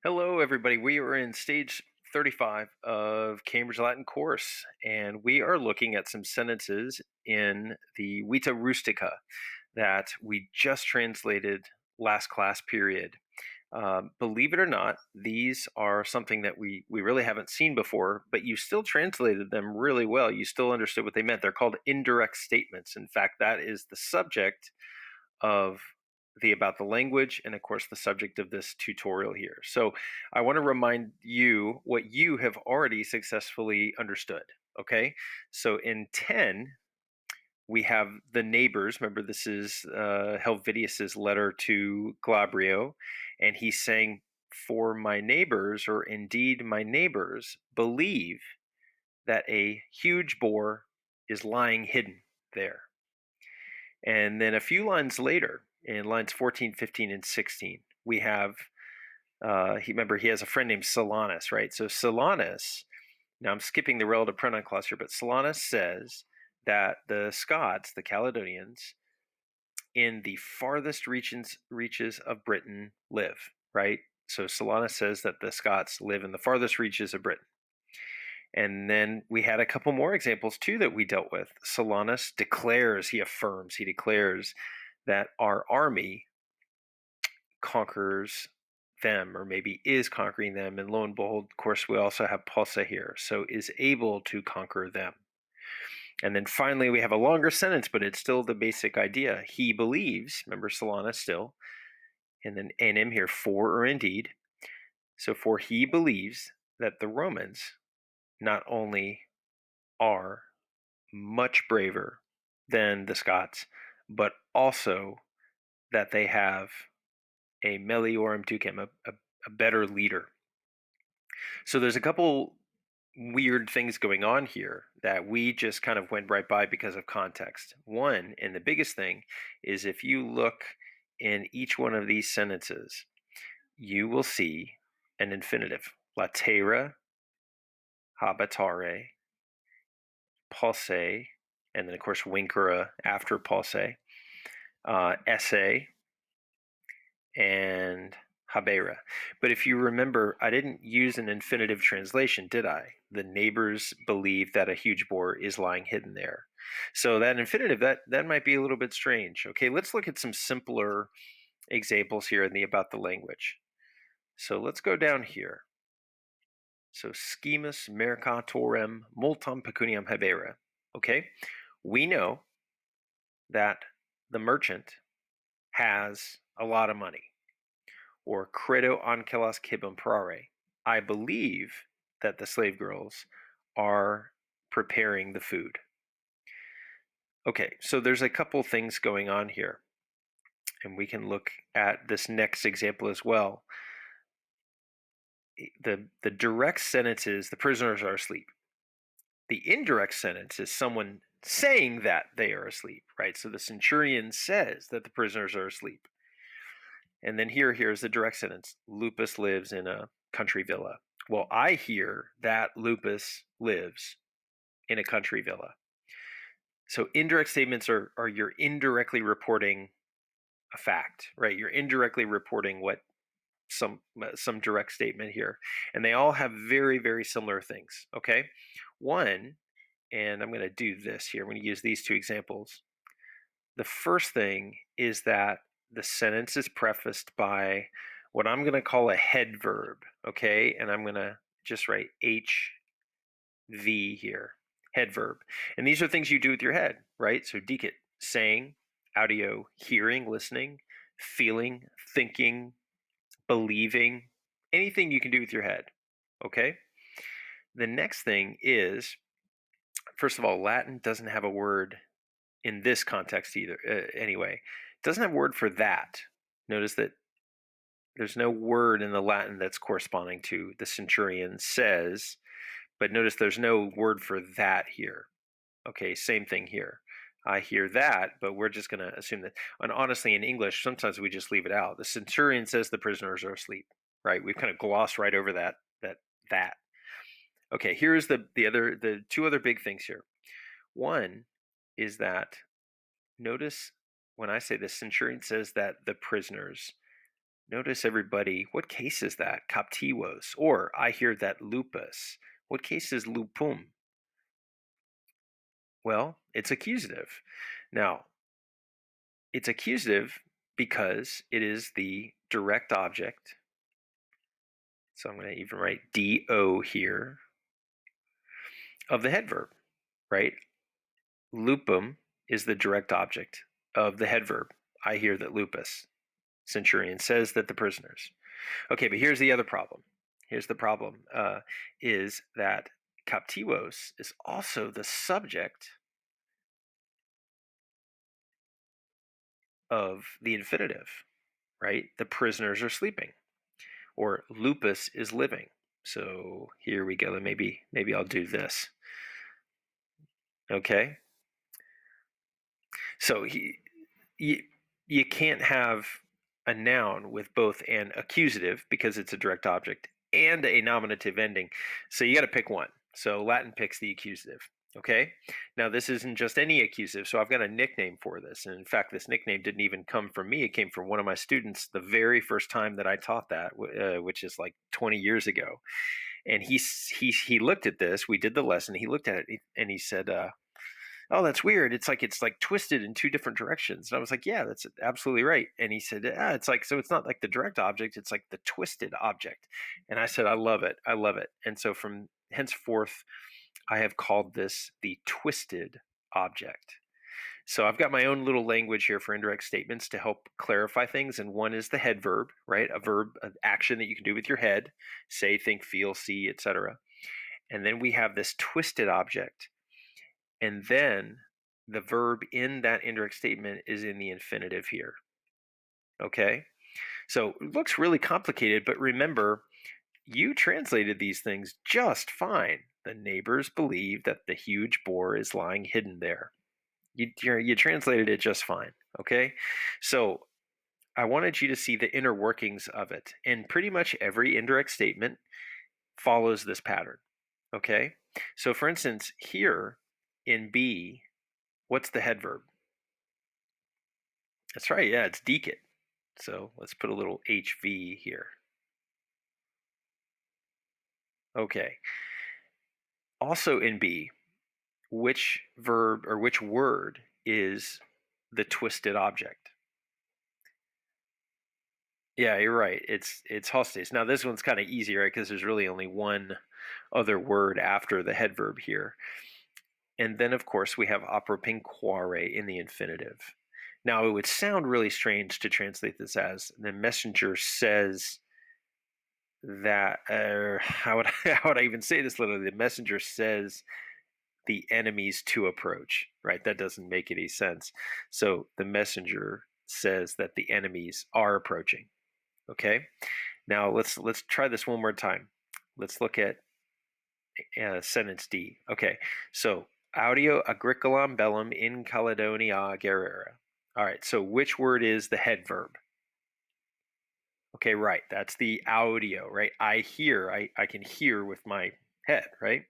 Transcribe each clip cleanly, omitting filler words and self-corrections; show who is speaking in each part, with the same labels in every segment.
Speaker 1: Hello, everybody. We are in stage 35 of Cambridge Latin course, and we are looking at some sentences in the Vita Rustica that we just translated last class period. Believe it or not, these are something that we really haven't seen before, but you still translated them really well. You still understood what they meant. They're called indirect statements. In fact, that is the subject of the about the language and of course the subject of this tutorial here. So I want to remind you what you have already successfully understood. Okay, so in 10 we have the neighbors. Remember, this is Helvidius's letter to Glabrio, and he's saying, for my neighbors, or indeed my neighbors, believe that a huge boar is lying hidden there. And then a few lines later, in lines 14, 15, and 16, we have, remember, he has a friend named Silanus, right? So Silanus, now I'm skipping the relative pronoun clause here, but Silanus says that the Scots, the Caledonians, in the farthest reaches of Britain live, right? So Silanus says that the Scots live in the farthest reaches of Britain. And then we had a couple more examples too that we dealt with. Silanus declares, he affirms, he declares that our army conquers them, or maybe is conquering them. And lo and behold, of course, we also have Pulsa here, so is able to conquer them. And then finally, we have a longer sentence, but it's still the basic idea. He believes, remember Silanus still, and then anim here, for or indeed. So for he believes that the Romans not only are much braver than the Scots, but also that they have a meliorum ducem, a better leader. So there's a couple weird things going on here that we just kind of went right by because of context. One, and the biggest thing, is if you look in each one of these sentences, you will see an infinitive. Latera, habitare, pulse, and then of course vincere after pulse, esse, and habera. But if you remember, I didn't use an infinitive translation, did I? The neighbors believe that a huge boar is lying hidden there. So that infinitive, that might be a little bit strange. Okay, let's look at some simpler examples here in the about the language. So let's go down here. So schemus mercatorem multam pecuniam habera. Okay, we know that the merchant has a lot of money, or credo ancelas cibum parare. I believe that the slave girls are preparing the food. Okay, so there's a couple things going on here, and we can look at this next example as well. The direct sentence is the prisoners are asleep. The indirect sentence is someone saying that they are asleep, right? So the centurion says that the prisoners are asleep. And then here's the direct sentence. Lupus lives in a country villa. Well, I hear that Lupus lives in a country villa. So indirect statements are you're indirectly reporting a fact, right? You're indirectly reporting what some direct statement here. And they all have very, very similar things, okay? One, and I'm going to do this here. I'm going to use these two examples. The first thing is that the sentence is prefaced by what I'm going to call a head verb, okay? And I'm going to just write HV here, head verb. And these are things you do with your head, right? So dicit, saying, audio, hearing, listening, feeling, thinking, believing, anything you can do with your head, okay? The next thing is, first of all, Latin doesn't have a word in this context either, anyway. It doesn't have a word for that. Notice that there's no word in the Latin that's corresponding to the centurion says, but notice there's no word for that here. Okay, same thing here. I hear that, but we're just going to assume that. And honestly, in English, sometimes we just leave it out. The centurion says the prisoners are asleep, right? We've kind of glossed right over that. Okay, here's the two other big things here. One is that notice when I say the centurion says that the prisoners, Notice everybody, what case is that? Captivos. Or I hear that lupus. What case is lupum? Well, it's accusative. Now, it's accusative because it is the direct object. So I'm going to even write do here of the head verb, right? Lupum is the direct object of the head verb. I hear that lupus. Centurion says that the prisoners. Okay, but here's the other problem. Here's the problem is that captivos is also the subject of the infinitive, right? The prisoners are sleeping, or lupus is living. So here we go. Maybe I'll do this. Okay. So you can't have a noun with both an accusative because it's a direct object and a nominative ending. So you got to pick one. So Latin picks the accusative. Okay. Now this isn't just any accusative. So I've got a nickname for this. And in fact, this nickname didn't even come from me. It came from one of my students the very first time that I taught that, which is like 20 years ago. And he looked at this. We did the lesson. He looked at it and he said, "Oh, that's weird. It's like twisted in two different directions." And I was like, "Yeah, that's absolutely right." And he said, it's like, so it's not like the direct object, it's like the twisted object." And I said, "I love it. I love it." And so from henceforth, I have called this the twisted object. So I've got my own little language here for indirect statements to help clarify things. And one is the head verb, right? A verb, an action that you can do with your head, say, think, feel, see, etc. And then we have this twisted object. And then the verb in that indirect statement is in the infinitive here. Okay? So it looks really complicated, but remember, you translated these things just fine. The neighbors believe that the huge boar is lying hidden there. You translated it just fine. Okay? So I wanted you to see the inner workings of it. And pretty much every indirect statement follows this pattern. Okay? So for instance, here in B, what's the head verb? That's right, yeah, it's decit. So let's put a little HV here. Okay. Also in B, which verb or which word is the twisted object? Yeah, you're right. It's hostes. Now this one's kind of easy, right? Because there's really only one other word after the head verb here. And then of course we have apropinquare in the infinitive. Now it would sound really strange to translate this as the messenger says that how would how would I even say this literally? The messenger says the enemies to approach, right? That doesn't make any sense. So the messenger says that the enemies are approaching. Okay. Now let's try this one more time. Let's look at sentence D. Okay. So audio agricolam bellum in Caledonia Guerrera. All right. So which word is the head verb? Okay, right. That's the audio, right? I hear, I can hear with my head, right?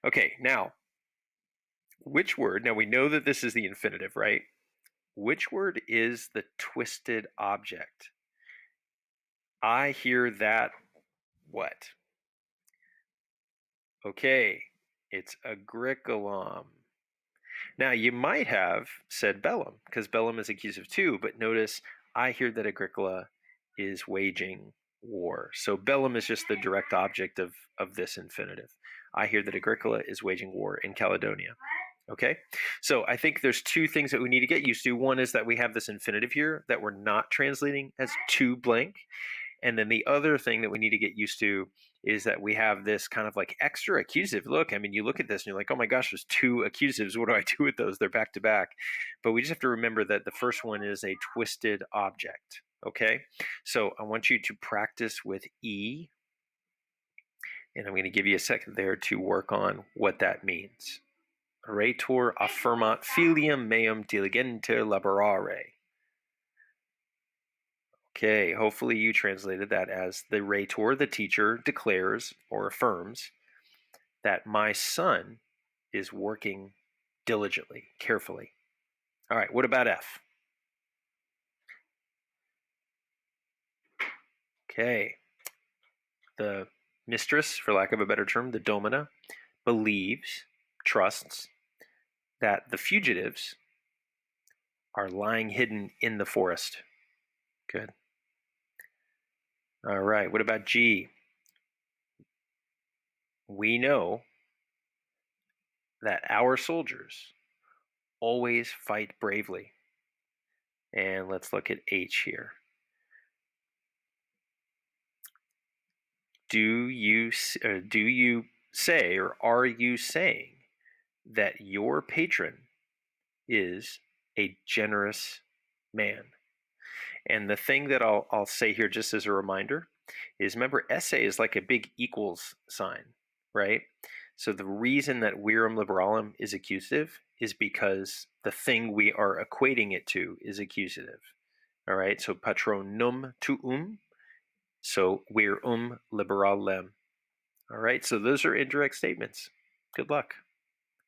Speaker 1: Okay, now, which word, now we know that this is the infinitive, right? Which word is the twisted object? I hear that what? Okay, it's agricolum. Now, you might have said bellum, because bellum is accusative too, but notice I hear that Agricola is waging war. So bellum is just the direct object of this infinitive. I hear that Agricola is waging war in Caledonia. Okay, so I think there's two things that we need to get used to. One is that we have this infinitive here that we're not translating as to blank. And then the other thing that we need to get used to is that we have this kind of like extra accusative look. I mean, you look at this and you're like, oh my gosh, there's two accusatives. What do I do with those? They're back to back. But we just have to remember that the first one is a twisted object. Okay. So I want you to practice with E. And I'm going to give you a second there to work on what that means. Rhetor affirmat filium meum diligenter laborare. Okay, hopefully you translated that as the rhetor, the teacher, declares or affirms that my son is working diligently, carefully. All right, what about F? Okay. The mistress, for lack of a better term, the domina, believes, trusts that the fugitives are lying hidden in the forest. Good. All right. What about G? We know that our soldiers always fight bravely. And let's look at H here. Do you say, or are you saying that your patron is a generous man? And the thing that I'll say here, just as a reminder, is remember, essay is like a big equals sign, right? So the reason that virum liberarum is accusative is because the thing we are equating it to is accusative. All right, so patronum tuum, so virum liberalem. All right, so those are indirect statements. Good luck.